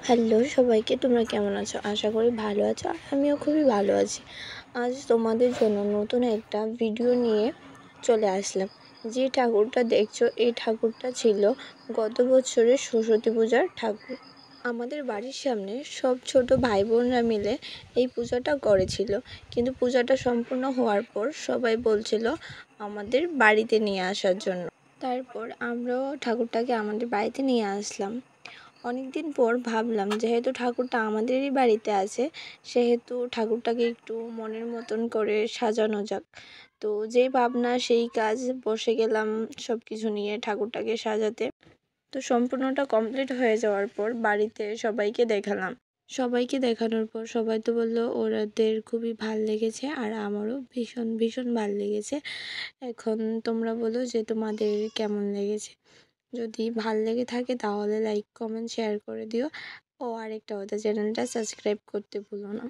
Hello সবাইকে, তোমরা কেমন আছো? আশা করি ভালো আছো আর আমিও খুবই ভালো আছি। আজ তোমাদের জন্য নতুন একটা ভিডিও নিয়ে চলে আসলাম। যে ঠাকুরটা দেখছো এই ঠাকুরটা ছিল গত বছরের সরস্বতী পূজার ঠাকুর। আমাদের বাড়ির সামনে সব ছোট ভাই বোনরা মিলে এই পূজাটা করেছিল, কিন্তু পূজাটা সম্পূর্ণ হওয়ার পর সবাই বলছিল আমাদের বাড়িতে নিয়ে আসার জন্য। তারপর আমরাও ঠাকুরটাকে আমাদের বাড়িতে নিয়ে আসলাম। অনেকদিন পর ভাবলাম যেহেতু ঠাকুরটা আমাদেরই বাড়িতে আছে, সেহেতু ঠাকুরটাকে একটু মনের মতন করে সাজানো যাক। তো যেই ভাবনা সেই কাজ, বসে গেলাম সব কিছু নিয়ে ঠাকুরটাকে সাজাতে। তো সম্পূর্ণটা কমপ্লিট হয়ে যাওয়ার পর বাড়িতে সবাইকে দেখালাম। সবাইকে দেখানোর পর সবাই তো বললো ওদের খুবই ভাল লেগেছে আর আমারও ভীষণ ভীষণ ভাল লেগেছে। এখন তোমরা বলো যে তোমাদের কেমন লেগেছে। যদি ভাল লেগে থাকে তাহলে লাইক কমেন্ট শেয়ার করে দিও। ও আরেকটা কথা, চ্যানেলটা সাবস্ক্রাইব করতে ভুলো না।